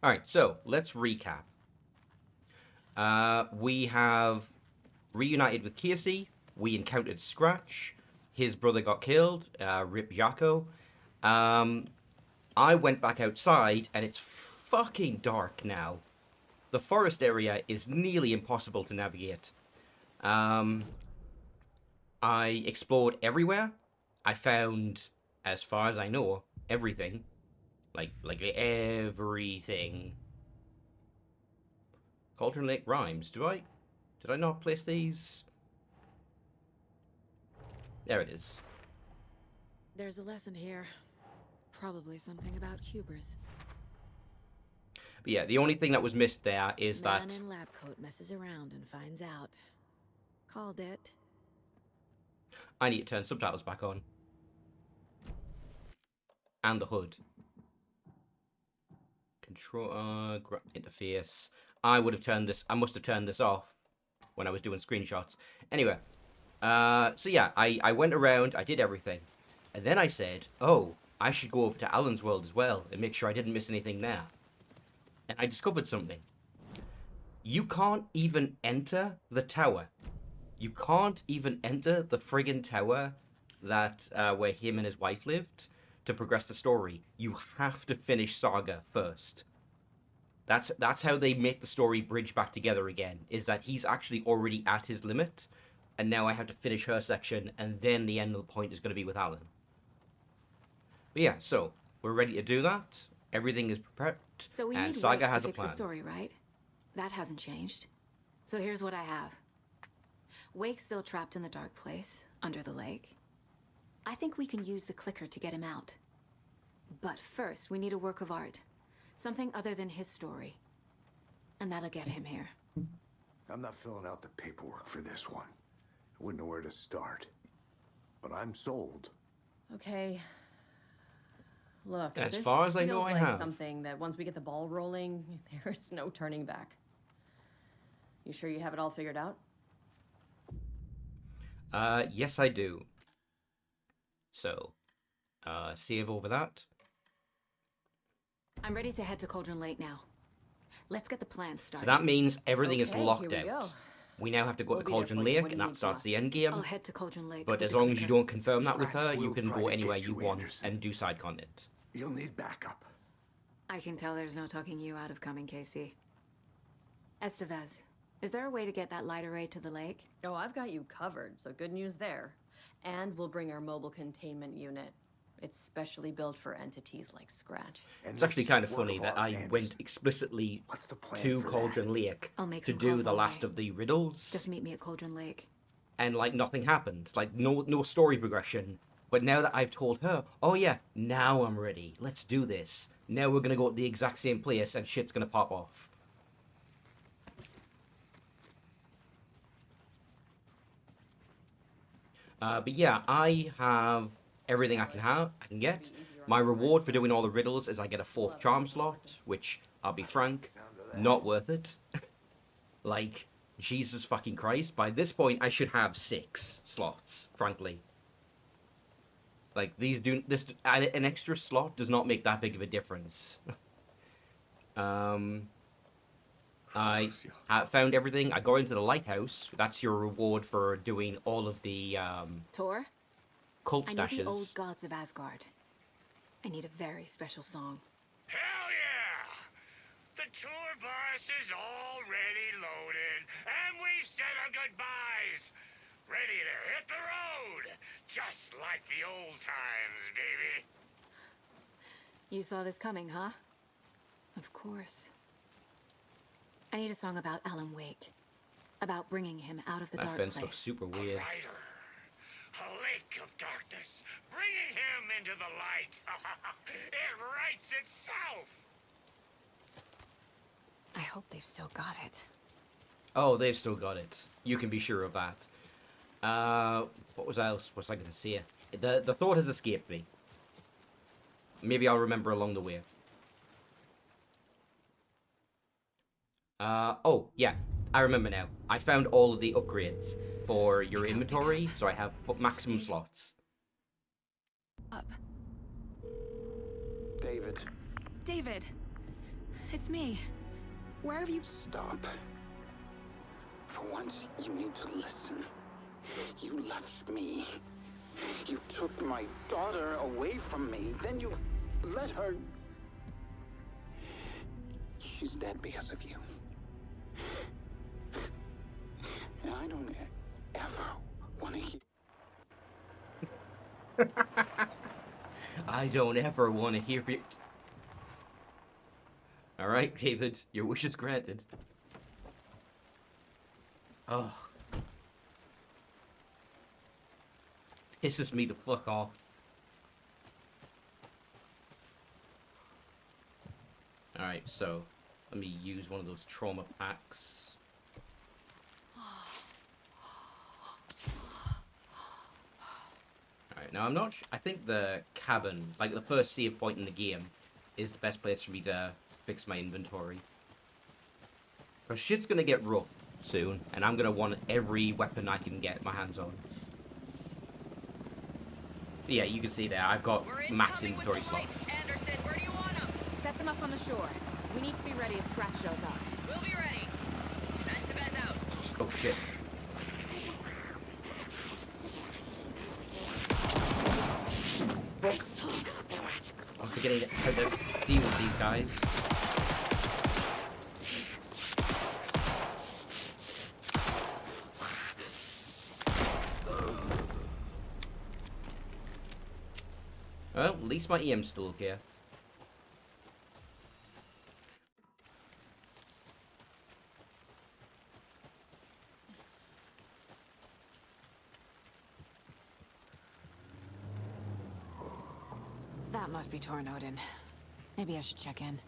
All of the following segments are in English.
Alright, so let's recap. We have reunited with Casey. We encountered Scratch. His brother got killed. Rip Jaco. Um, I went back outside, and it's fucking dark now. The forest area is nearly impossible to navigate. Um, I explored everywhere. I found, as far as I know, everything. Like everything. Cauldron Lake rhymes. Did I not place these? There it is. There's a lesson here. Probably something about hubris. But yeah, the only thing that was missed there is Man that in lab coat messes around and finds out. Called it. I need to turn subtitles back on. And the HUD. Control interface. I must have turned this off when I was doing screenshots. Anyway, so yeah, I went around, I did everything. And then I said, oh, I should go over to Alan's world as well and make sure I didn't miss anything there. And I discovered something. You can't even enter the tower. You can't even enter the friggin' tower that where him and his wife lived to progress the story. You have to finish Saga first. That's how they make the story bridge back together again. Is that he's actually already at his limit, and now I have to finish her section, and then the end of the point is going to be with Alan. But yeah, so we're ready to do that. Everything is prepared, So we and need Saga Wake to has a fix plan. the story, right? That hasn't changed. So here's what I have. Wake's still trapped in the dark place, under the lake. I think we can use the clicker to get him out. But first, we need a work of art. Something other than his story. And that'll get him here. I'm not filling out the paperwork for this one. I wouldn't know where to start. But I'm sold. Okay. Look, As this far as I know, feels I like have. something that once we get the ball rolling, there's no turning back. You sure you have it all figured out? Yes, I do. So, save over that. I'm ready to head to Cauldron Lake now. Let's get the plan So started. that means everything is Okay, locked here we out. go. We now have to go We'll to be there Cauldron for you. Lake, What do and you that need from starts us? the end game. I'll head to Cauldron Lake. But with as the long as you clicker. don't confirm that with her, you We'll can try go to anywhere get you you, want Anderson. and do side content. You'll need backup. I can tell there's no talking you out of coming, Casey. Estevez, is there a way to get that light array to the lake? Oh, I've got you covered, so good news there. And we'll bring our mobile containment unit. It's specially built for entities like Scratch. And It's actually this kind of work funny of that art, I Anderson. went explicitly What's the plan to for Cauldron Lake I'll make to some do calls the on the last way. of the riddles, Just meet me at Cauldron Lake. and like nothing happened. Like no story progression. But now that I've told her, oh yeah, now I'm ready. Let's do this. Now we're gonna go to the exact same place, and shit's gonna pop off. But yeah, I have everything I can get. My reward for doing all the riddles is I get a fourth charm slot, which I'll be frank, not worth it. Like, Jesus fucking Christ, by this point I should have 6 slots, frankly. Like, an extra slot does not make that big of a difference. I found everything. I got into the lighthouse. That's your reward for doing all of the Tor, cult I need the old stashes. gods of Asgard. I need a very special song. Hell yeah! The tour bus is already loaded, and we've said our goodbyes. Ready to hit the road, just like the old times, baby. You saw this coming, huh? Of course. I need a song about Alan Wake. About bringing him out of the That dark fence place. looks super A weird. rider, a lake of darkness, bringing him into the light. It writes itself. I hope they've still got it. Oh, they've still got it. You can be sure of that. What was else? What's I going to say? The thought has escaped me. Maybe I'll remember along the way. Oh, yeah. I remember now. I found all of the upgrades for your inventory, so I have maximum slots. Up. David. David! It's me. Where have you... Stop. For once, you need to listen. You left me. You took my daughter away from me. Then you let her... She's dead because of you. And I don't ever want to hear... I don't ever want to hear you. Alright, David, your wish is granted. Oh. Pisses me the fuck off. Alright, so let me use one of those trauma packs. Alright, now I'm not I think the cabin, like the first save point in the game, is the best place for me to fix my inventory. Because shit's gonna get rough soon, and I'm gonna want every weapon I can get my hands on. So yeah, you can see there, I've got max inventory slots. Anderson, where do you want them? Set them up on the shore. We need to be ready if Scratch shows up. We'll be ready. Send to Beth out. Oh shit. I'm forgetting how to deal with these guys. Well, at least my EM's still here. That must be Torn Odin. Maybe I should check in.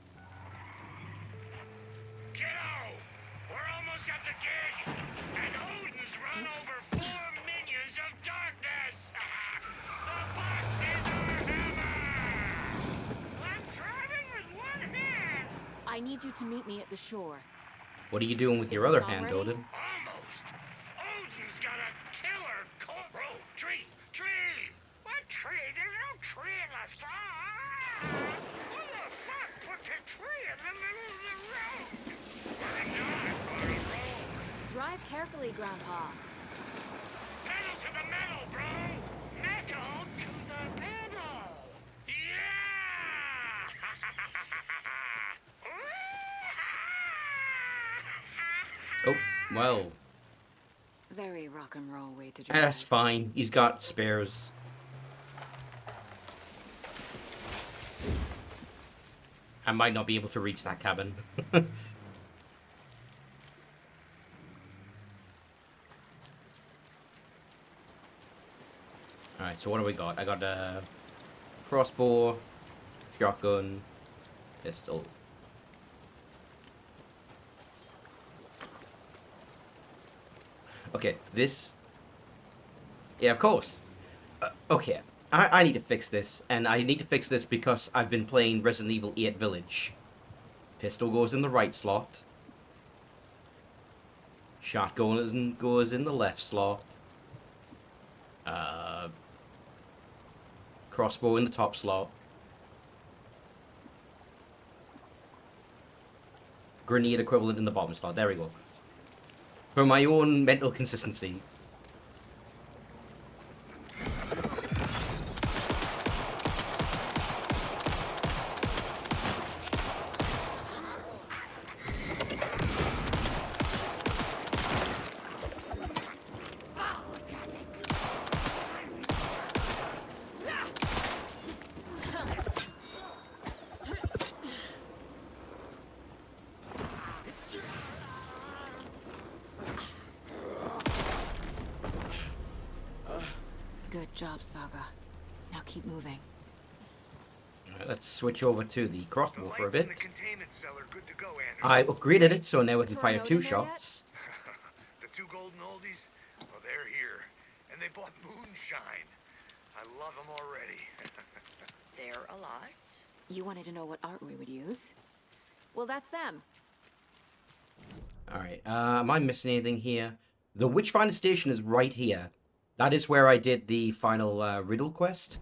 Kiddo! We're almost at the gig! And Odin's run over 4 minions of darkness! The boss is our hammer! I'm driving with one hand! I need you to meet me at the shore. What are you doing with your Is other this hand, already? Odin? Almost! Odin's got a killer Bro, tree! Tree! What tree? There's no tree in the sun! Who the fuck put the tree in the middle of the road? We're not on a road! Drive carefully, Grandpa. Pedal to the metal, bro! Metal to the metal! Yeah! Oh, well. Very rock and roll way to drive. That's fine. He's got spares. I might not be able to reach that cabin. Alright, so what do we got? I got a crossbow, shotgun, pistol. Okay, this... Yeah, of course. Okay, I need to fix this, and I need to fix this because I've been playing Resident Evil 8 Village. Pistol goes in the right slot. Shotgun goes in the left slot. Crossbow in the top slot. Grenade equivalent in the bottom slot. There we go. For my own mental consistency. Good job, Saga. Now keep moving. Alright, let's switch over to the crossbow for a bit. The containment cellar good to go, Anderson. I upgraded it, so now we can fire Tornado 2 in there yet? shots. The 2 golden oldies? Well, they're here. And they bought moonshine. I love them already. They're a lot. You wanted to know what art we would use? Well, that's them. Alright, am I missing anything here? The Witchfinder Station is right here. That is where I did the final riddle quest.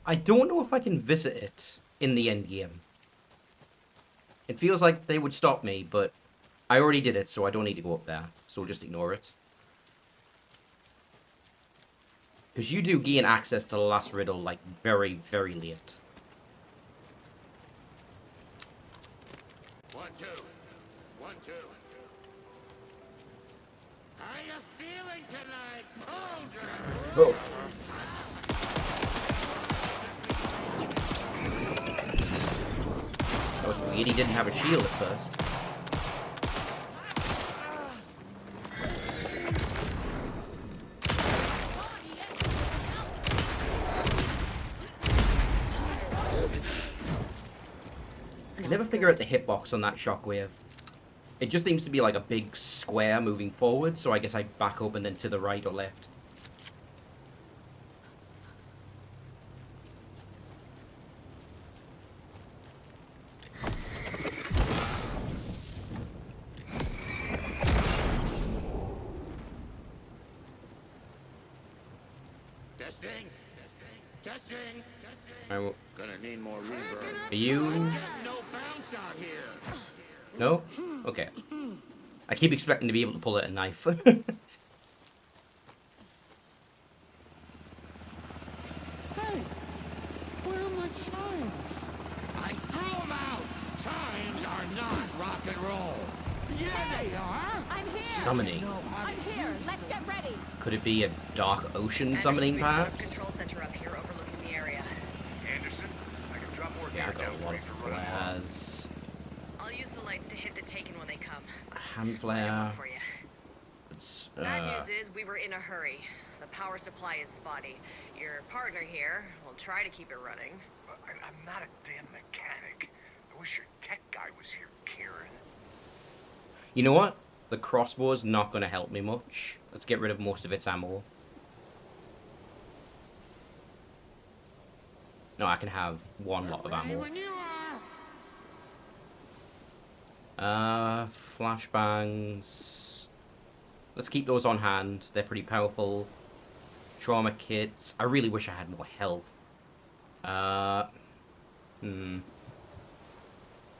I don't know if I can visit it in the end game. It feels like they would stop me, but I already did it, so I don't need to go up there. So we'll just ignore it. Because you do gain access to the last riddle, like, very, very late. 1, 2. 1, 2. How you feeling tonight, Cauldron? Oh. That was weird, he didn't have a shield at first. I never figure out the hitbox on that shockwave. It just seems to be like a big square moving forward, so I guess I back up and then to the right or left. Testing. Testing. I will... Gonna need more reverb. Are you... No bounce out here. No? Okay. I keep expecting to be able to pull out a knife. Hey, where are my chimes? I threw them out. Chimes are not rock and roll. Yeah, they are. I'm here! Summoning. I'm here! Let's get ready! Could it be a dark ocean Anderson, summoning, we've set up perhaps? Control center up here overlooking the area. Anderson, I can drop more Yeah, I gear got down a for lot you of to run along. flares. I'll use the lights to hit the Taken when they come. Hand Light 'em flare. up for you. It's, Bad news is we were in a hurry. The power supply is spotty. Your partner here will try to keep it running. I'm not a damn mechanic. I wish your tech guy was here, Kieran. You know what? The crossbow is not going to help me much. Let's get rid of most of its ammo. No, I can have one lot of ammo. When you are. Flashbangs. Let's keep those on hand. They're pretty powerful. Trauma kits. I really wish I had more health.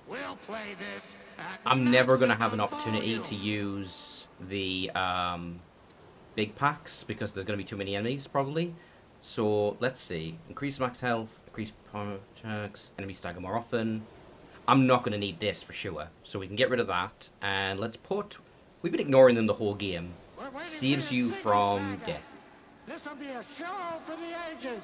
We'll play this. I'm never going to have an opportunity to use the big packs because there's going to be too many enemies, probably. So, let's see. Increase max health, increase power attacks, enemy stagger more often. I'm not going to need this for sure. So we can get rid of that. And let's put... We've been ignoring them the whole game. Saves you from death. This will be a show for the ages.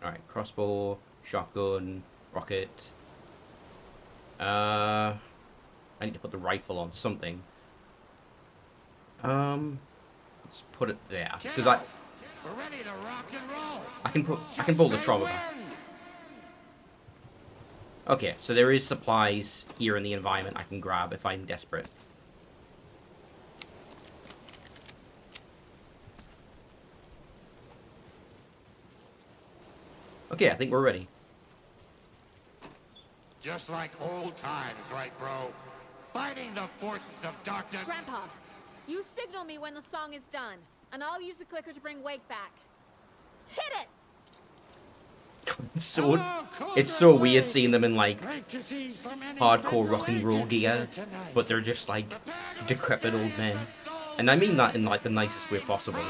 Alright, crossbow, shotgun, rocket. I need to put the rifle on something. Let's put it there. Because We're ready to rock and roll. I can pull the trauma back. Okay, so there is supplies here in the environment I can grab if I'm desperate. Okay, I think we're ready. Just like old times, right, bro? Fighting the forces of darkness. Grandpa, you signal me when the song is done, and I'll use the clicker to bring Wake back. Hit it! It's so weird seeing them in like hardcore rock and roll gear, but they're just like decrepit old men. And I mean that in like the nicest way possible.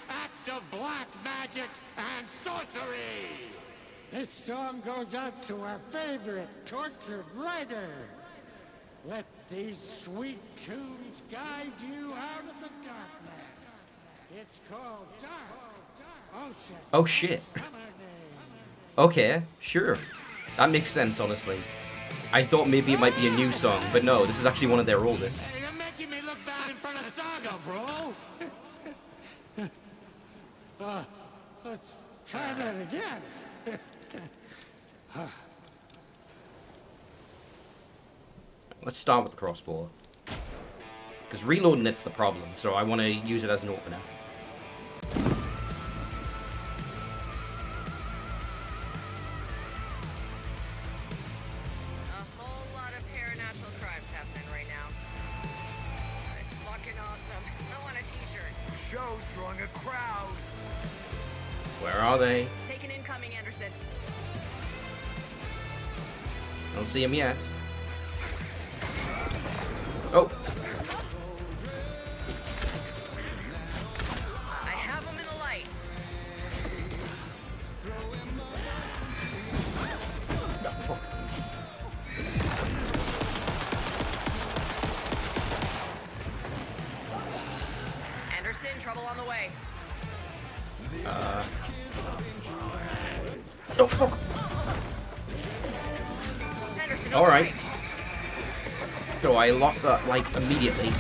Act of black magic and sorcery. This song goes out to our favorite tortured writer. Let these sweet tunes guide you out of the darkness. It's called Dark Ocean. Oh shit. Okay, sure. That makes sense, honestly. I thought maybe it might be a new song, but no, this is actually one of their oldest. Hey, you're making me look bad in front of Saga, bro. Let's try that again. Let's start with the crossbow. Because reloading it's the problem, so I want to use it as an opener. A whole lot of paranatural crimes happening right now. It's fucking awesome. I want a t-shirt. The show's drawing a crowd. Where are they? Taken incoming, Anderson. I don't see him yet. Oh! I have him in the light. Anderson, trouble on the way. Oh, fuck! Anderson, Alright. So I lost that, like, immediately.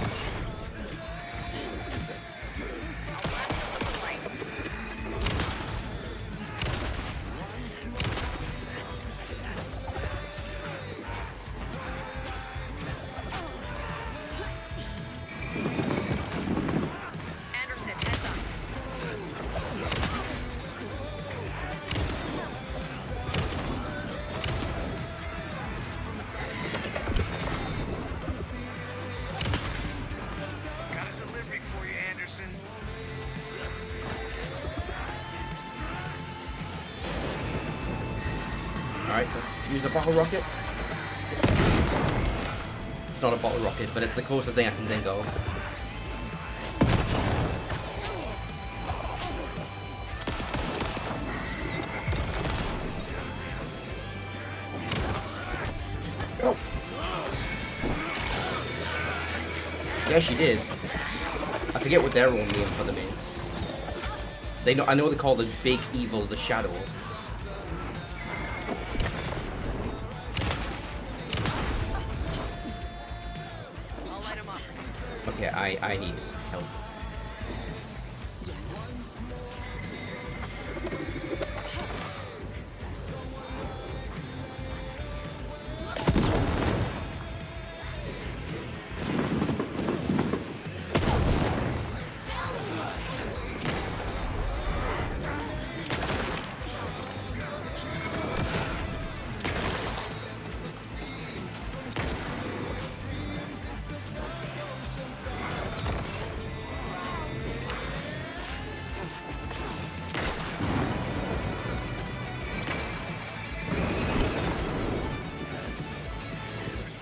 Anderson, heads up. Got a delivery for you, Anderson. Alright, let's use a bottle rocket. It's not a bottle rocket, but it's the closest thing I can think of. Oh. Yeah, she did. I forget what their own name for them is. They know. I know they call the big evil the Shadow. I'll light him up. Okay, I need help.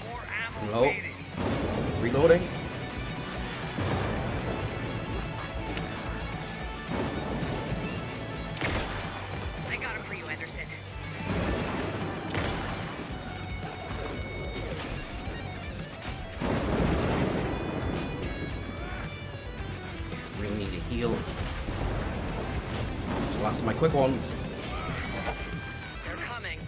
More ammo No. waiting. Reloading. I got him for you, Anderson. Really need to heal. Just last of my quick ones. They're coming.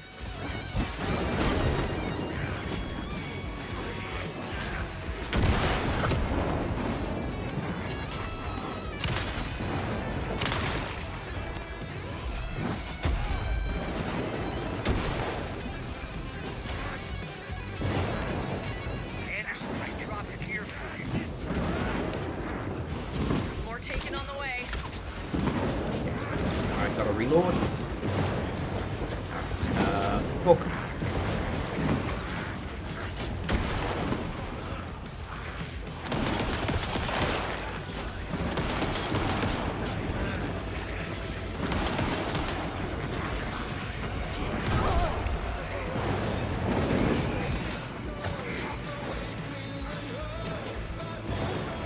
Anderson, I dropped it here for you. More taken on the way. Alright, gotta reload. Hook.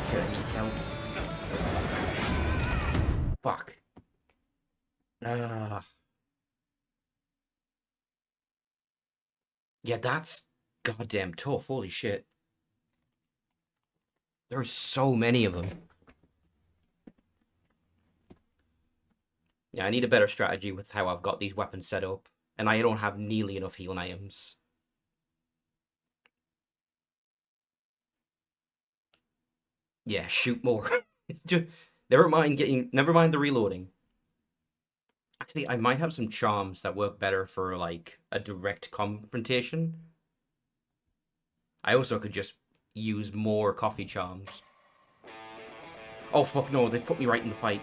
Okay, I need help. Fuck. Yeah, that's goddamn tough. Holy shit. There's so many of them. Yeah, I need a better strategy with how I've got these weapons set up. And I don't have nearly enough healing items. Yeah, shoot more. Never mind the reloading. Actually, I might have some charms that work better for, like, a direct confrontation. I also could just use more coffee charms. Oh, fuck no, they put me right in the fight.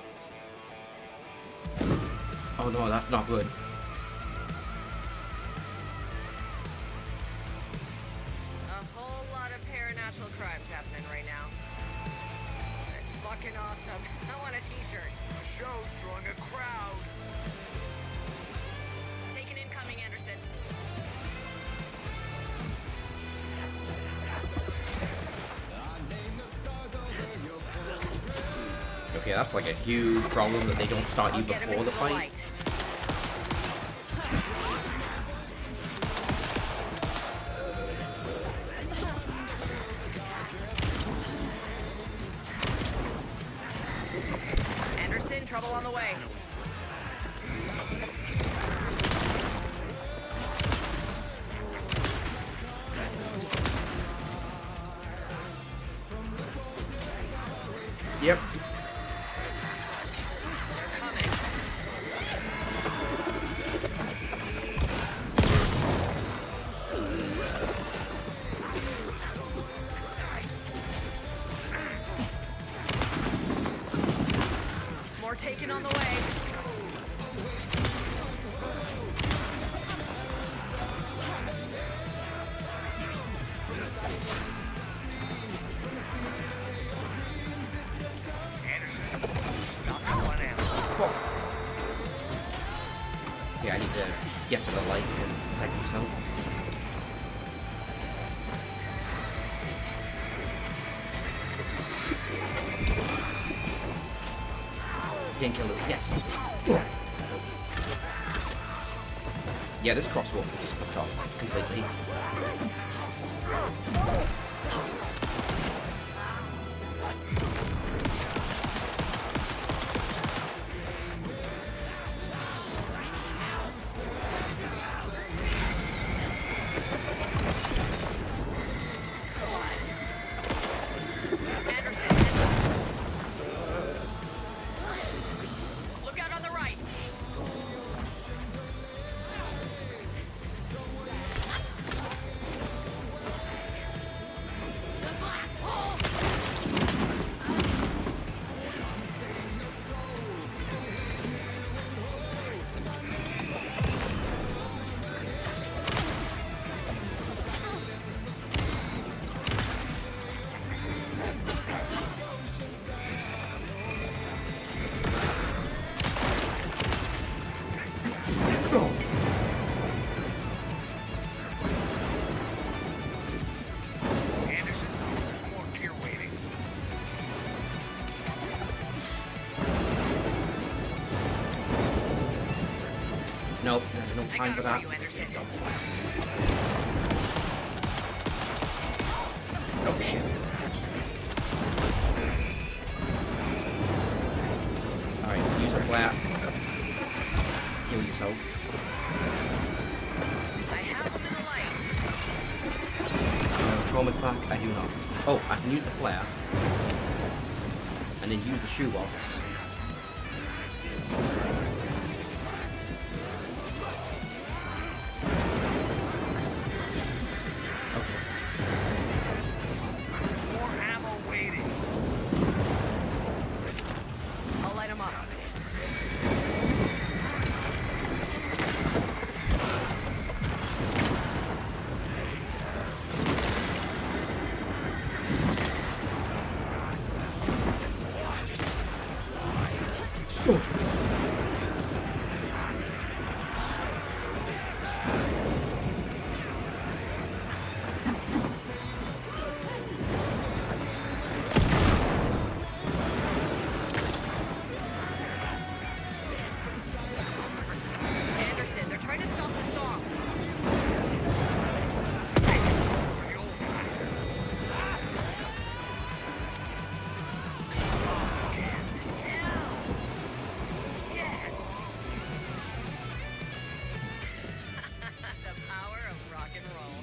Oh no, that's not good. A whole lot of paranatural crimes happening right now. It's fucking awesome. I want a t-shirt. A show's drawing a crowd. Taking incoming, Anderson. Okay, that's like a huge problem that they don't start you I'll get him before into the the fight. light. Anderson, trouble on the way. Yep. More taken on the way. Anderson, knock one out. Okay, I need to get to the light and protect myself. Painkillers, yes. Yeah, this crosswalk will just fucked off completely. Anderson, look out on the right. Anderson, more gear waiting. Nope, there's no I time got for it that. for you, Anderson. Oh shit. Alright, use a flat. Kill yourself. I have him in the light. Trauma pack, I do not. Oh, I can use the flare. And then use the shoebox. Okay. More ammo waiting. I'll light him up. Anderson, they're trying to stop the song. The power of rock and roll.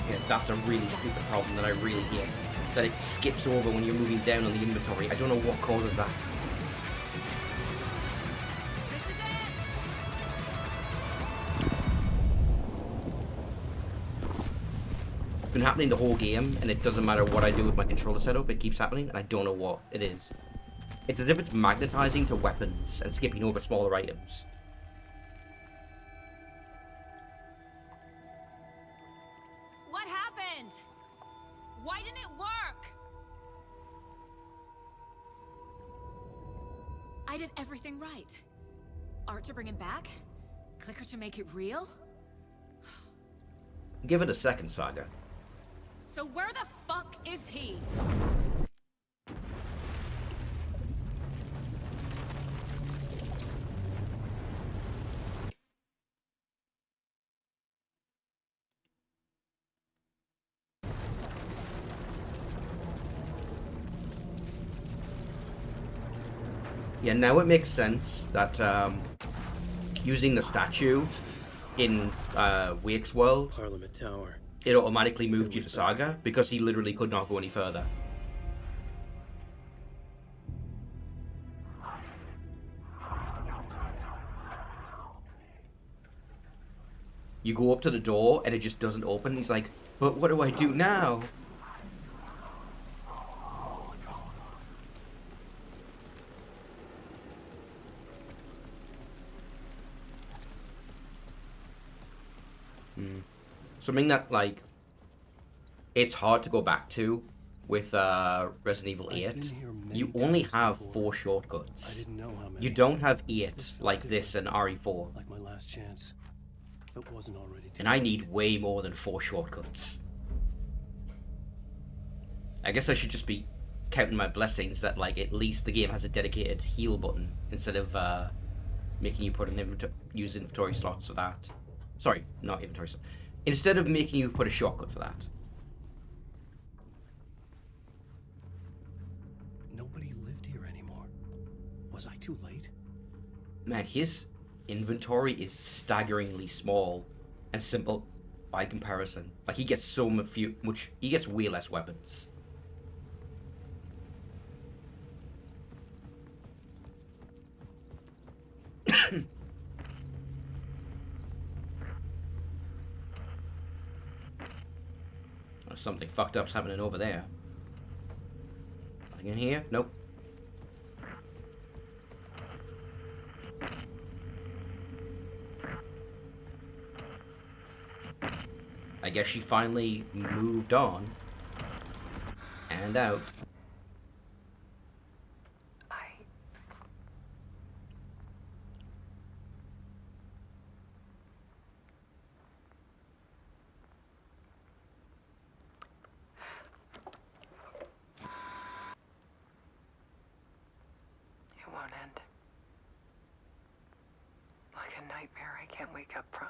Yeah, that's a really stupid problem that I really hate. That it skips over when you're moving down on the inventory. I don't know what causes that. It's been happening the whole game, and it doesn't matter what I do with my controller setup, it keeps happening, and I don't know what it is. It's as if it's magnetizing to weapons and skipping over smaller items. What happened? Why didn't it work? I did everything right. Art to bring him back? Clicker to make it real? Give it a second, Saga. So where the fuck is he? Yeah, now it makes sense that using the statue in Wake's world, Parliament Tower. it automatically moved you to was Saga because he literally could not go any further. You go up to the door and it just doesn't open. He's like, but what do I do now? Something that, like, it's hard to go back to with Resident Evil 8. You only have 4 I shortcuts. didn't know how many. You don't have 8 like this in RE4. Like my last chance. If it wasn't already too And I late. need way more than 4 shortcuts. I guess I should just be counting my blessings that, like, at least the game has a dedicated heal button instead of making you put an use inventory slots for that. Sorry, not inventory slots. Instead of making you put a shortcut for that. Nobody lived here anymore. Was I too late? Man, his inventory is staggeringly small and simple by comparison. Like, he gets so much, he gets way less weapons. Something fucked up's happening over there. Nothing in here? Nope. I guess she finally moved on and out. It won't end. Like a nightmare I can't wake up from.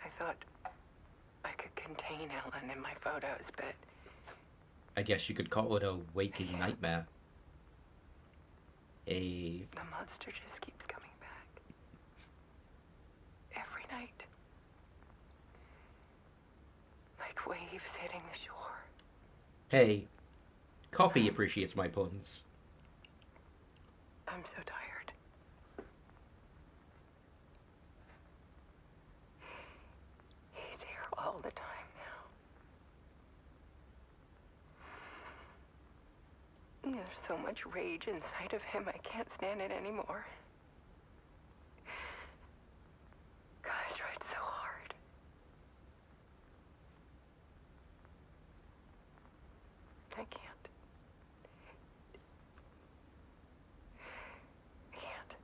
I thought I could contain Ellen in my photos, but I guess you could call it a waking nightmare. the monster just keeps coming back. Every night. Like waves hitting the shore. Hey, Copy appreciates my puns. I'm so tired. He's here all the time now. There's so much rage inside of him, I can't stand it anymore. God, I tried so hard. I can't. I can't.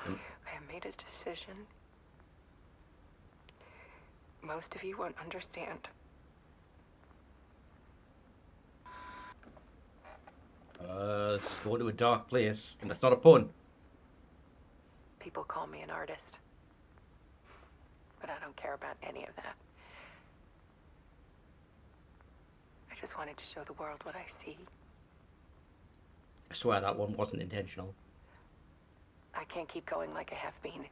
I have made a decision. Most of you won't understand. Let's go to a dark place. And that's not a pun. People call me an artist. But I don't care about any of that. I just wanted to show the world what I see. I swear that one wasn't intentional. I can't keep going like I have been.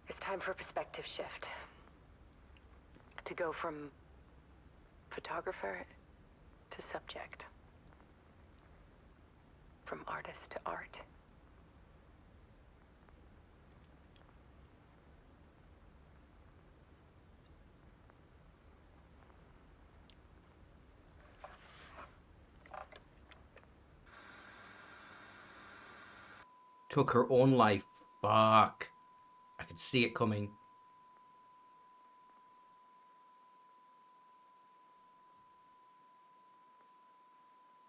It's time for a perspective shift. To go from photographer to subject. From artist to art. Took her own life. Fuck. I could see it coming.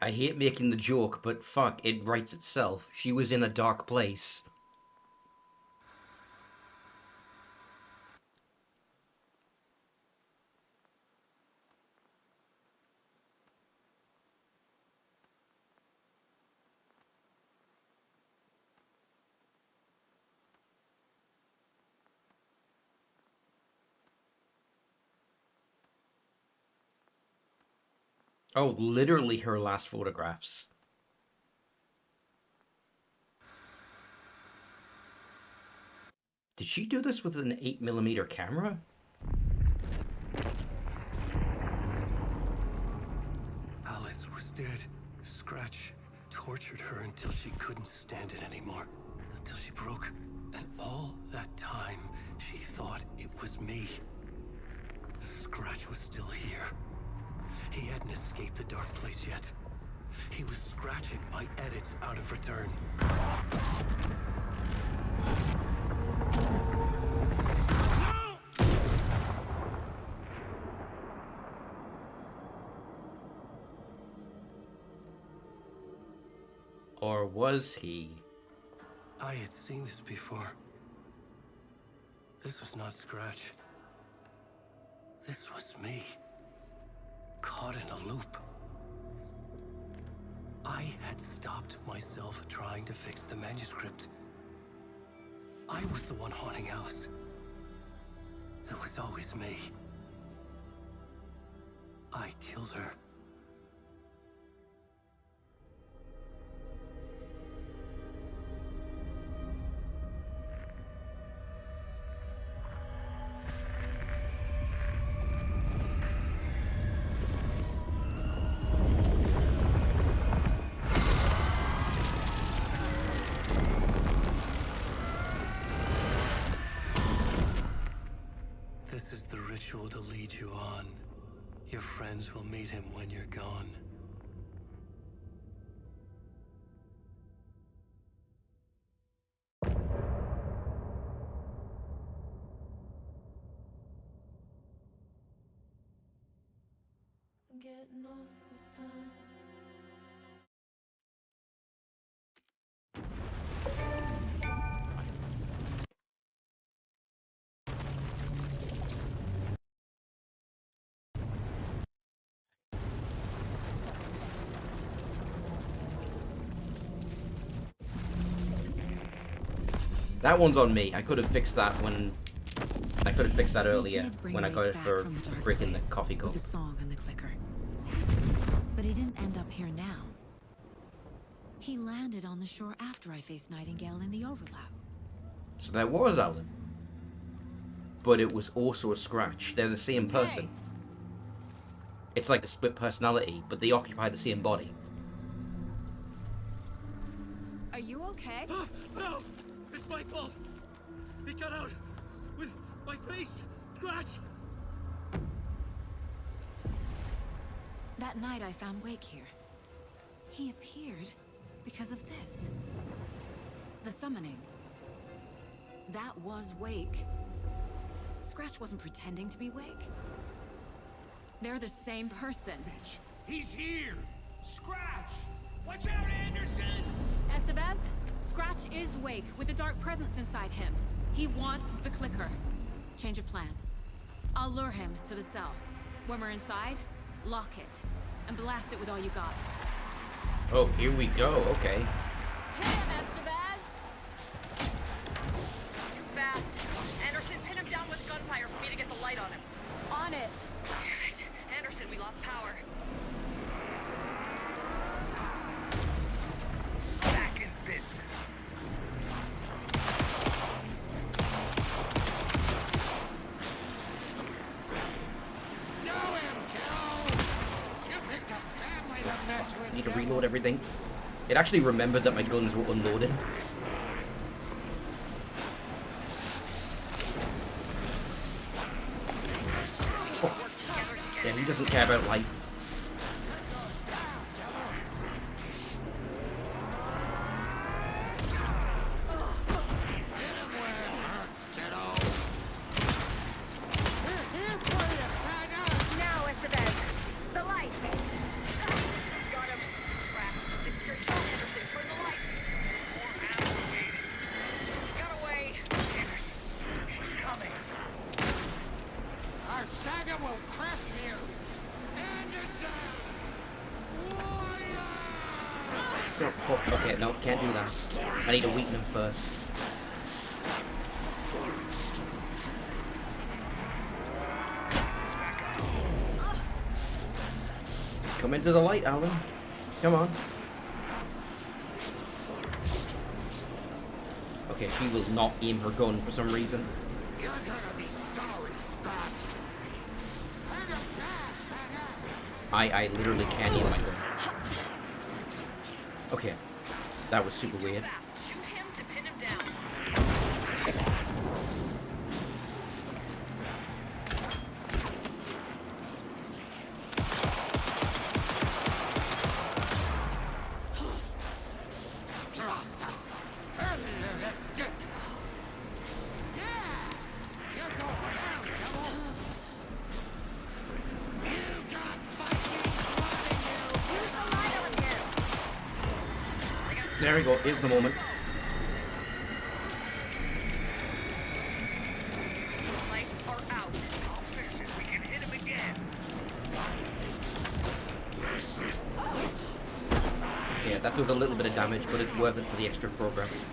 I hate making the joke, but fuck, it writes itself. She was in a dark place. Oh, literally her last photographs. Did she do this with an 8mm camera? Alice was dead. Scratch tortured her until she couldn't stand it anymore. Until she broke. And all that time, she thought it was me. Scratch was still here. He hadn't escaped the dark place yet. He was scratching my edits out of return. Or was he? I had seen this before. This was not Scratch. This was me. Caught in a loop. I had stopped myself trying to fix the manuscript. I was the one haunting Alice. It was always me. I killed her. This is the ritual to lead you on. Your friends will meet him when you're gone. Getting off this time. That one's on me. I could have fixed that earlier did bring when I Wake got it back for from the dark breaking the place coffee cup. with the song and the clicker. But he didn't end up here now. He landed on the shore after I faced Nightingale in the overlap. So that was Alan. But it was also a Scratch. They're the same person. Hey. It's like a split personality, but they occupy the same body. Are you okay? No! It's my fault! He got out! With my face! Scratch! That night I found Wake here. He appeared because of this. The summoning. That was Wake. Scratch wasn't pretending to be Wake. They're the same person. Bitch, he's here! Scratch! Watch out, Anderson! Estevez, Scratch is Wake with a dark presence inside him. He wants the clicker. Change of plan. I'll lure him to the cell. When we're inside, lock it and blast it with all you got. Oh, here we go. Okay. Hit him, Estevez! Too fast. Anderson, pin him down with gunfire for me to get the light on him. On it. Damn it. Anderson, we lost power. Back in business. Show him, Joe! You picked a family to mess with. Need to Joe. reload everything. It actually remembered that my guns were unloaded. Oh. Yeah, he doesn't care about light. Hit him where it hurts, kiddo. We're here for you, Tiger. Now, Estevez. The light. Got him. Oh, fuck. Okay, no, can't do that. I need to weaken him first. Come into the light, Alan. Come on. Okay, she will not aim her gun for some reason. You're gonna be sorry, Scratch. I literally can't aim my gun. Okay. That was super weird. Shoot him to pin him down. There we go, here's the moment. Lights are out. I'll fix it. We can hit him again. Yeah, that does a little bit of damage, but it's worth it for the extra progress.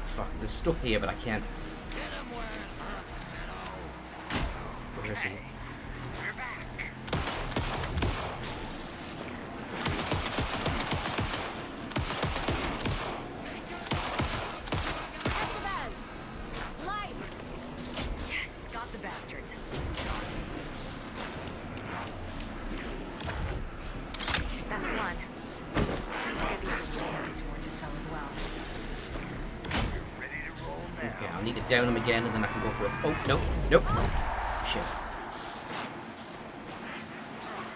Fuck, there's stuff here, but I can't. Where is he? We're back. Yes, got the bastards. That's one. Let's get the other one to sell as well. Ready to roll now. Okay, I'll need to down him again, and then I can go for it. Oh, nope, nope. Shit.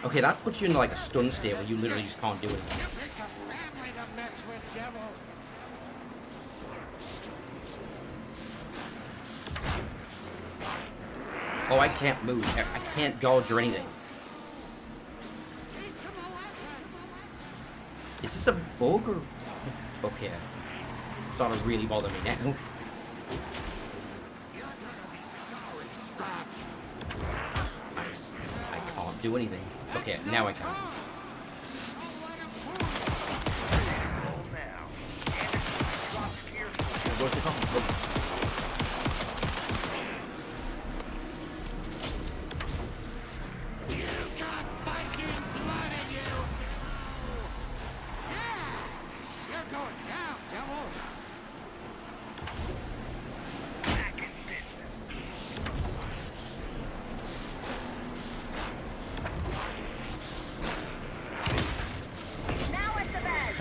Okay, that puts you in like a stun state where you literally just can't do it. You picked a family to mess with, devil. Oh, I can't move. I can't dodge or anything. Teach him a lesson. Is this a bug or... Okay. It's not to really bother me now. You're gonna be sorry, Scratch. I can't do anything. Okay, now I can. Roll now. Drop gear. Go to the top. Look. You got Viking blood in you. Yeah, you're going down, devil. Back in business. Now at the bed.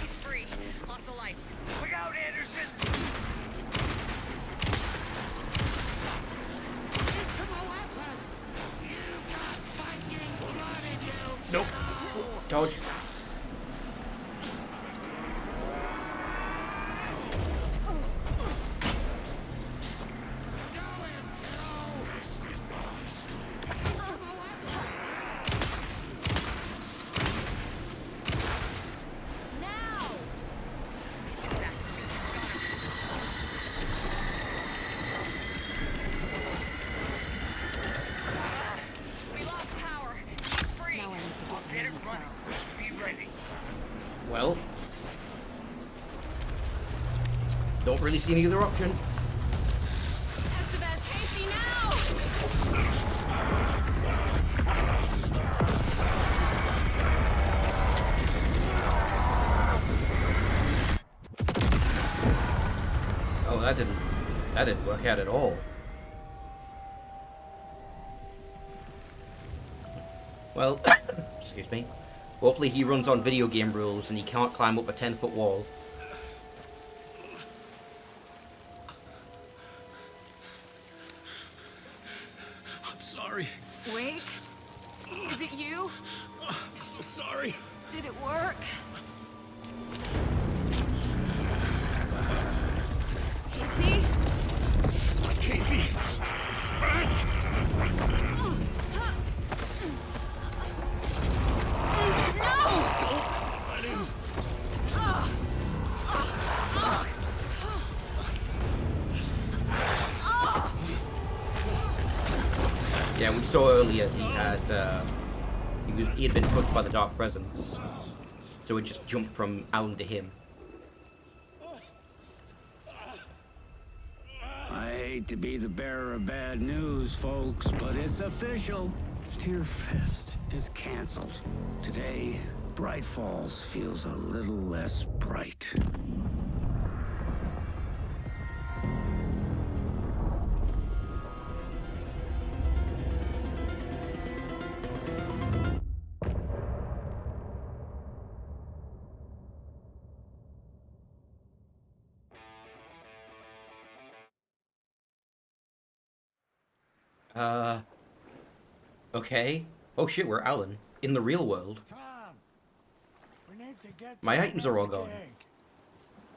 He's free. Lost the lights. Look out, Anderson. Teach him a lesson. You got Viking blood in you. Nope. Dodge. Show him, We lost power. He's free. Now I need to I'll get get him it in the running. cell. Be ready. Well. Don't really see any other option. Estevez, Casey, now! Oh, that didn't work out at all. Well, excuse me. Hopefully he runs on video game rules and he can't climb up a 10-foot wall. I'm sorry. Wait. Is it you? I'm so sorry. Did it work? Casey? Casey! Scratch! Let him. we saw earlier, he had been touched by the Dark Presence, so it just jumped from Alan to him. I hate to be the bearer of bad news, folks, but it's official. Tear Fest is canceled. Today, Bright Falls feels a little less bright. Okay. Oh shit, we're Alan. In the real world. Tom, we need to get to My the items are all next gone. gig.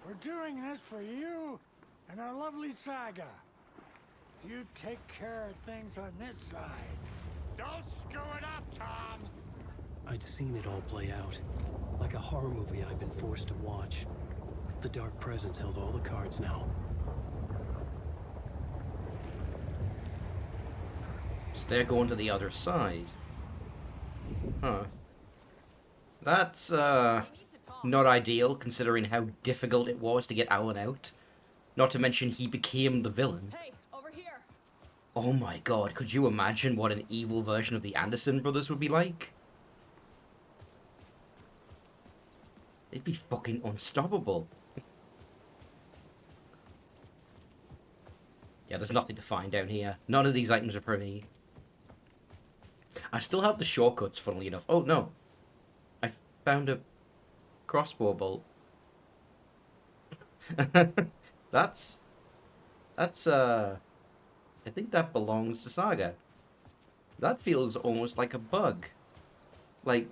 We're doing this for you and our lovely saga. You take care of things on this side. Don't screw it up, Tom! I'd seen it all play out. Like a horror movie I'd been forced to watch. The Dark Presence held all the cards now. So they're going to the other side. Huh. That's, not ideal, considering how difficult it was to get Alan out. Not to mention he became the villain. Hey, over here. Oh my god, could you imagine what an evil version of the Anderson brothers would be like? They'd be fucking unstoppable. Yeah, there's nothing to find down here. None of these items are for me. I still have the shortcuts, funnily enough. Oh, no. I found a crossbow bolt. That's, I think that belongs to Saga. That feels almost like a bug. Like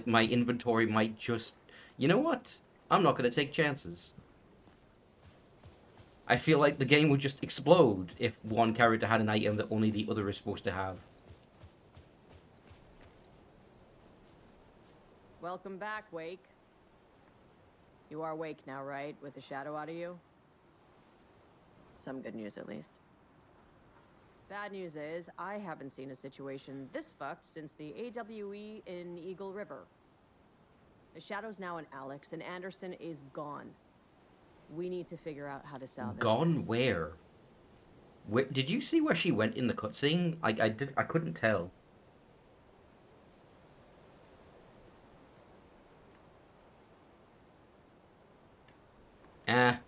my inventory might just... You know what? I'm not going to take chances. I feel like the game would just explode if one character had an item that only the other is supposed to have. Welcome back, Wake. You are Wake now, right? With the shadow out of you? Some good news, at least. Bad news is, I haven't seen a situation this fucked since the AWE in Eagle River. The shadow's now in Alex, and Anderson is gone. We need to figure out how to salvage Gone this. where? Did you see where she went in the cutscene? I couldn't tell.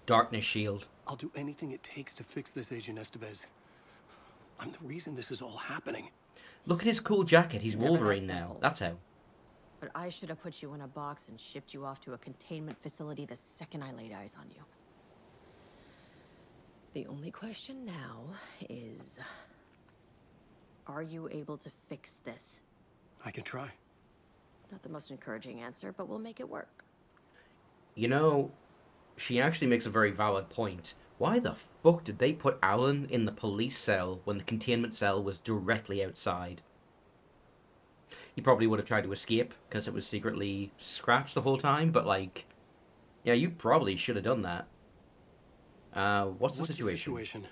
Darkness shield. I'll do anything it takes to fix this, Agent Estevez. I'm the reason this is all happening. Look at his cool jacket. He's Never that Wolverine now. simple. That's how. But I should have put you in a box and shipped you off to a containment facility the second I laid eyes on you. The only question now is... Are you able to fix this? I can try. Not the most encouraging answer, but we'll make it work. You know, she actually makes a very valid point. Why the fuck did they put Alan in the police cell when the containment cell was directly outside? He probably would have tried to escape because it was secretly scratched the whole time, but like, yeah, you probably should have done that. What's the situation?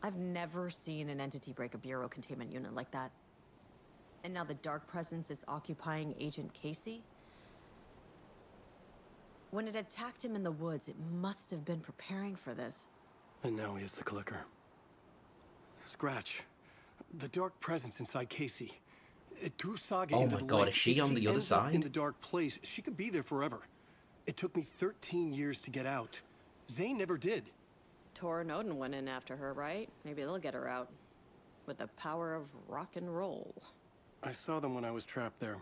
I've never seen an entity break a bureau containment unit like that. And now the Dark Presence is occupying Agent Casey? When it attacked him in the woods, it must have been preparing for this. And now he has the clicker. Scratch. The Dark Presence inside Casey. It threw Saga Oh into my the god, lake. is she If on the other ends up side? in the dark place, she could be there forever. It took me 13 years to get out. Zane never did. Tor and Odin went in after her, right? Maybe they'll get her out. With the power of rock and roll. I saw them when I was trapped there.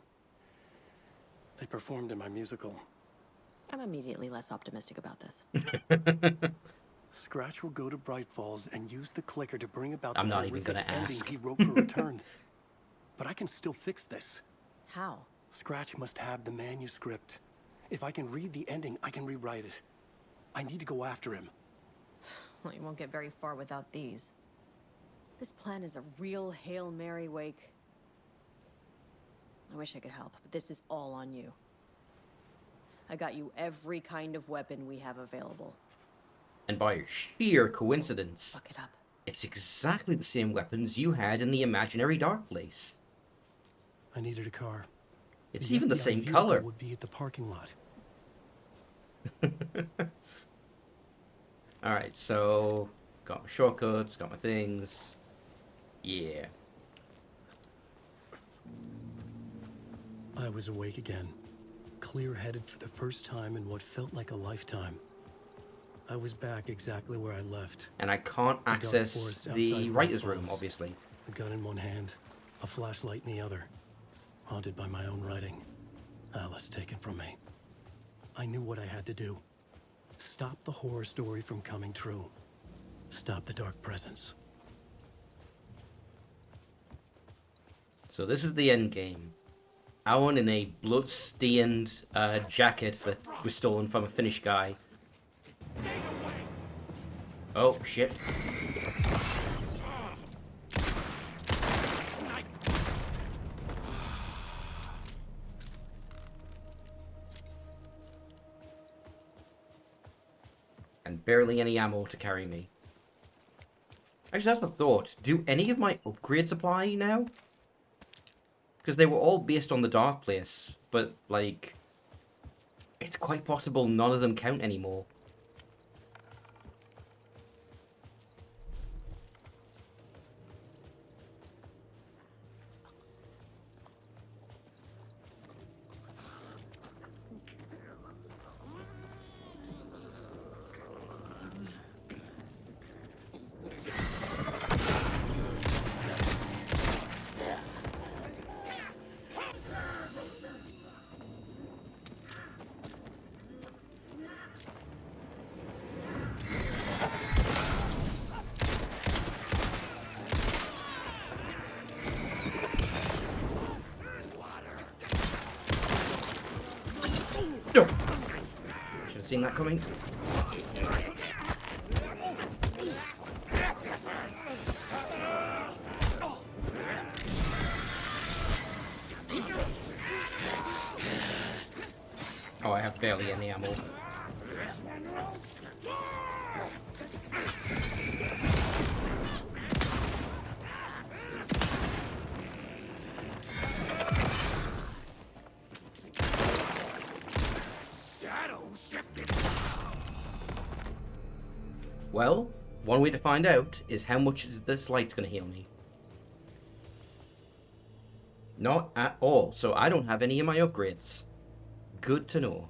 They performed in my musical. I'm immediately less optimistic about this. Scratch will go to Bright Falls and use the clicker to bring about I'm the not even horrific gonna ending ask. he wrote for Return. But I can still fix this. How? Scratch must have the manuscript. If I can read the ending, I can rewrite it. I need to go after him. Well, you won't get very far without these. This plan is a real Hail Mary, Wake. I wish I could help, but this is all on you. I got you every kind of weapon we have available. And by sheer coincidence, Fuck it up. It's exactly the same weapons you had in the imaginary dark place. I needed a car. It's even the FBI same vehicle color. would be at the parking lot. Alright, so got my shortcuts, got my things. Yeah. I was awake again, clear-headed for the first time in what felt like a lifetime. I was back exactly where I left. And I can't dark access forest the outside writer's Bright room, Falls. obviously. A gun in one hand, a flashlight in the other. Haunted by my own writing. Alice taken from me. I knew what I had to do. Stop the horror story from coming true. Stop the dark presence. So this is the end game. Alan in a blood-stained jacket that was stolen from a Finnish guy. Oh, shit. And barely any ammo to carry me. Actually, that's a thought. Do any of my upgrades apply now? Because they were all based on the Dark Place, but, like, it's quite possible none of them count anymore. No! Should have seen that coming. Oh, I have barely any ammo. Well, one way to find out is how much is this light's going to heal me. Not at all, so I don't have any of my upgrades. Good to know.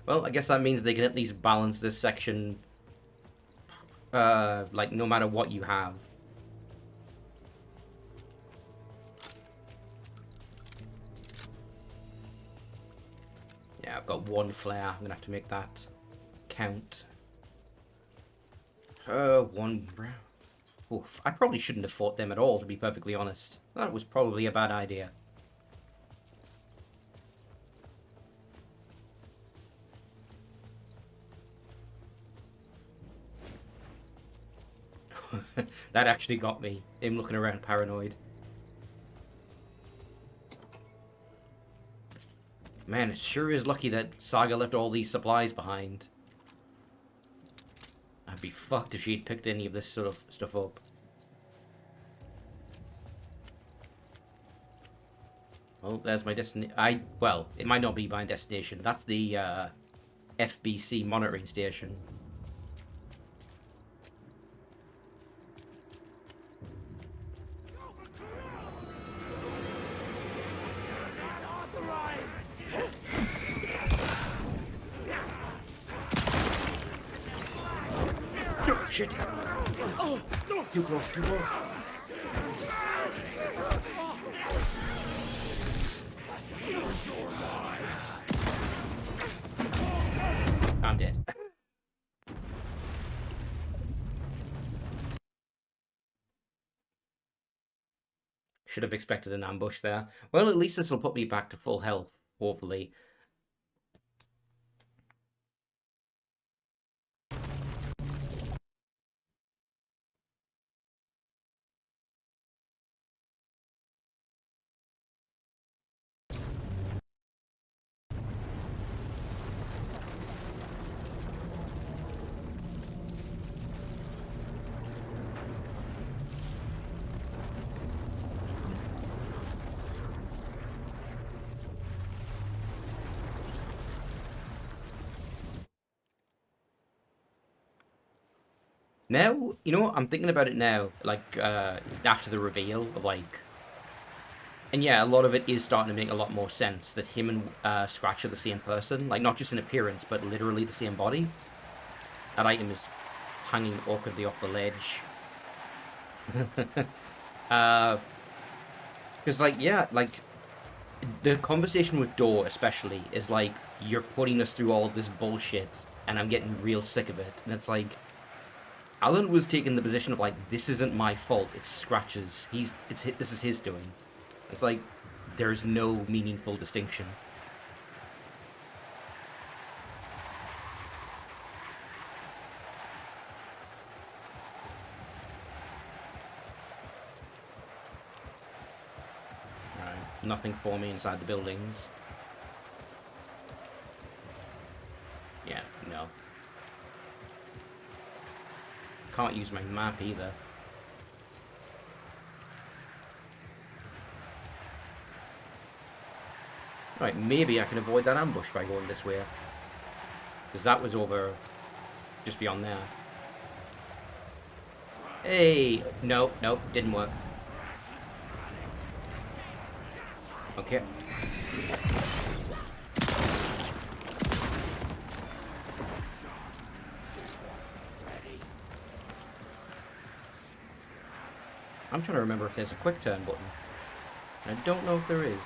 Well, I guess that means they can at least balance this section, like, no matter what you have. Yeah, I've got one flare. I'm gonna have to make that count. One. Oof. I probably shouldn't have fought them at all, to be perfectly honest. That was probably a bad idea. That actually got me. Him looking around paranoid. Man, it sure is lucky that Saga left all these supplies behind. I'd be fucked if she'd picked any of this sort of stuff up. Well, there's my destination. Well, it might not be my destination. That's the FBC monitoring station. Oh, shit. Oh, no. Too close, too close. I'm dead. Should have expected an ambush there. Well, at least this will put me back to full health, hopefully. Now, you know what? I'm thinking about it now, like, after the reveal of, like... And yeah, a lot of it is starting to make a lot more sense that him and Scratch are the same person. Like, not just in appearance, but literally the same body. That item is hanging awkwardly off the ledge. Because, like, yeah, like, the conversation with Door, especially, is like, you're putting us through all this bullshit, and I'm getting real sick of it. And it's like, Alan was taking the position of, like, this isn't my fault, it's Scratch's. This is his doing. It's like, there's no meaningful distinction. Right, nothing for me inside the buildings. Yeah, no. Can't use my map either. Right, maybe I can avoid that ambush by going this way. Because that was over just beyond there. Hey! No, didn't work. Okay. I'm trying to remember if there's a quick turn button. I don't know if there is.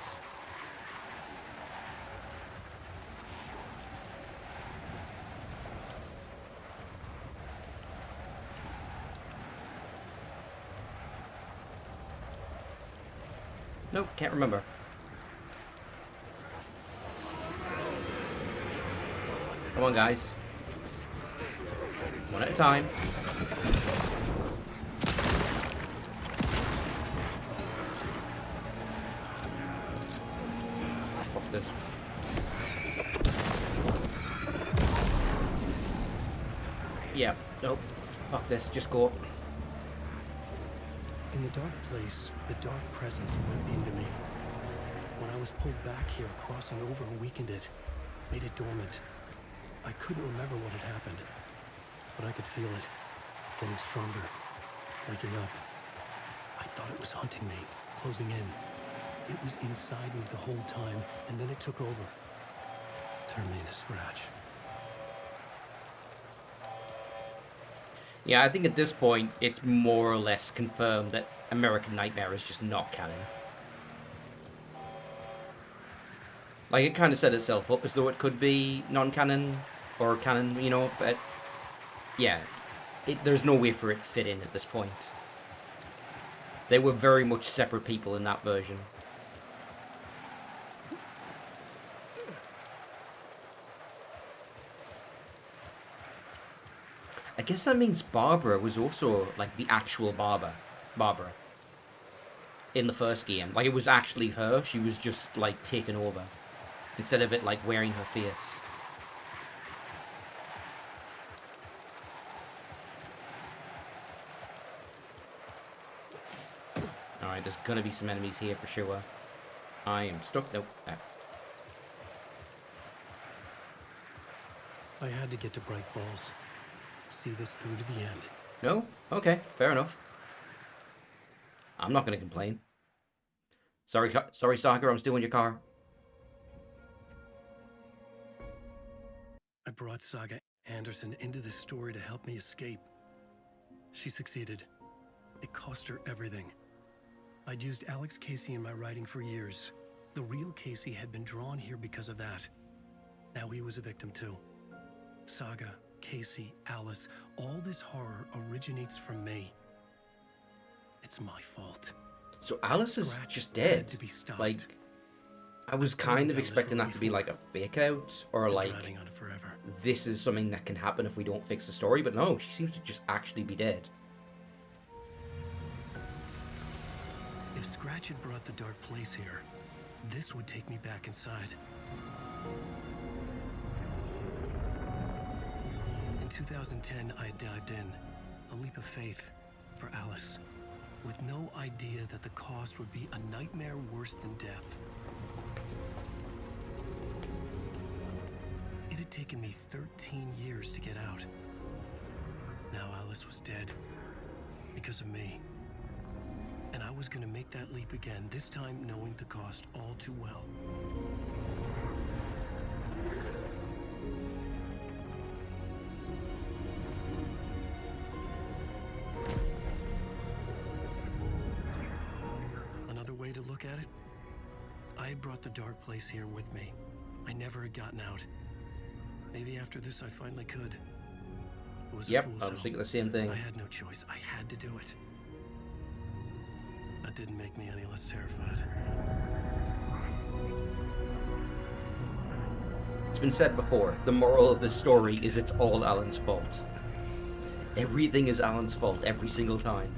Nope, can't remember. Come on, guys. One at a time. Fuck this. Yeah, nope. Fuck this, just go. In the dark place, the dark presence went into me. When I was pulled back here, crossing over weakened it, made it dormant. I couldn't remember what had happened, but I could feel it, getting stronger, waking up. I thought it was hunting me, closing in. It was inside me the whole time, and then it took over. Turned me into Scratch. Yeah, I think at this point, it's more or less confirmed that American Nightmare is just not canon. Like, it kind of set itself up as though it could be non-canon, or canon, you know, but... Yeah, there's no way for it to fit in at this point. They were very much separate people in that version. I guess that means Barbara was also, like, the actual Barbara. In the first game. Like, it was actually her. She was just, like, taken over. Instead of it, like, wearing her face. Alright, there's gonna be some enemies here for sure. I am stuck. Nope. Ah. I had to get to Bright Falls. See this through to the end. No? Okay, fair enough. I'm not gonna complain. Sorry, Saga, I'm stealing your car. I brought Saga Anderson into this story to help me escape. She succeeded. It cost her everything. I'd used Alex Casey in my writing for years. The real Casey had been drawn here because of that. Now he was a victim too. Saga, Casey, Alice, all this horror originates from me. It's my fault. So Alice is Scratch just dead. had to be stopped. Like, I was kind of expecting that to be like a fake out, or like, Driving on it forever. this is something that can happen if we don't fix the story, but no, she seems to just actually be dead. If Scratch had brought the dark place here, this would take me back inside. In 2010, I had dived in, a leap of faith for Alice, with no idea that the cost would be a nightmare worse than death. It had taken me 13 years to get out. Now Alice was dead. Because of me. And I was gonna make that leap again, this time knowing the cost all too well. Another way to look at it? I had brought the dark place here with me. I never had gotten out. Maybe after this I finally could. It was a Yep, fool's I was hell. thinking the same thing. I had no choice. I had to do it. That didn't make me any less terrified. It's been said before, the moral of this story is it's all Alan's fault. Everything is Alan's fault every single time.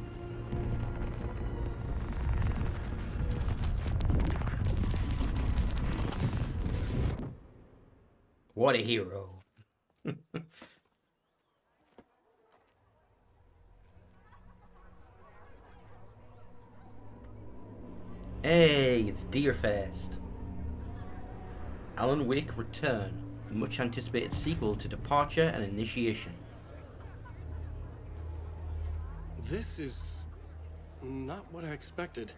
What a hero. Hey, it's Deerfest. Alan Wake Return, the much anticipated sequel to Departure and Initiation. This is not what I expected.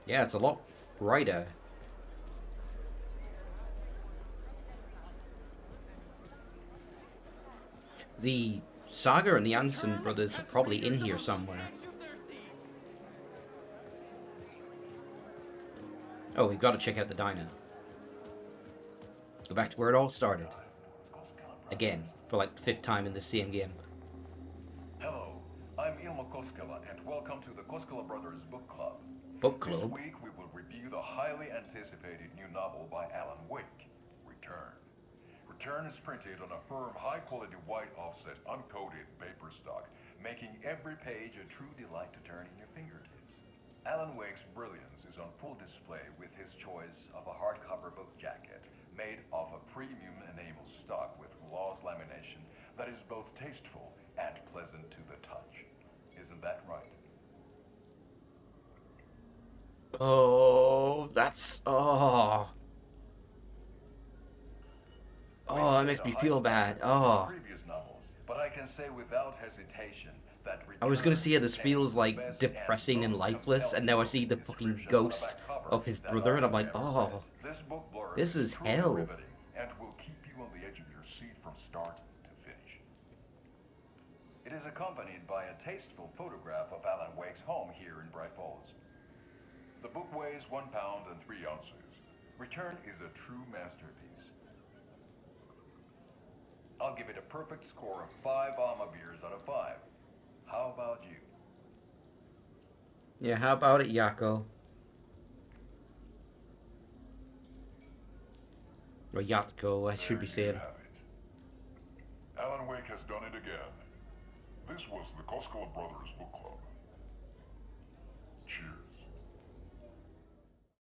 Yeah, it's a lot brighter. The Saga and the Anderson brothers are probably in here somewhere. Oh, we've got to check out the diner. Go back to where it all started. Again, for like the 5th time in the same game. Hello, I'm Ilmo Koskela, and welcome to the Koskela Brothers Book Club. Book Club? This week we will review the highly anticipated new novel by Alan Wake, Return. Return is printed on a firm, high-quality white offset, uncoated paper stock, making every page a true delight to turn in your fingertips. Alan Wake's brilliance is on full display with his choice of a hardcover book jacket made of a premium enamel stock with gloss lamination that is both tasteful and pleasant to the touch. Isn't that right? Oh, that's... Oh, that makes me feel bad. Oh. Previous novels, but I can say without hesitation that I was gonna Return say this feels contains like the best depressing and most lifeless, and now I see the fucking description ghost the back cover of his that brother, and I'm I've like, ever oh, read. This book blurb this is truly hell. riveting and will keep you on the edge of your seat from start to finish. It is accompanied by a tasteful photograph of Alan Wake's home here in Bright Falls. The book weighs 1 pound and 3 ounces. Return is a true masterpiece. I'll give it a perfect score of 5 Alma beers out of 5. How about you? Yeah, how about it, Yako? Or Yatko, I should be There you saying. have it. Alan Wake has done it again. This was the Koskela Brothers Book Club. Cheers.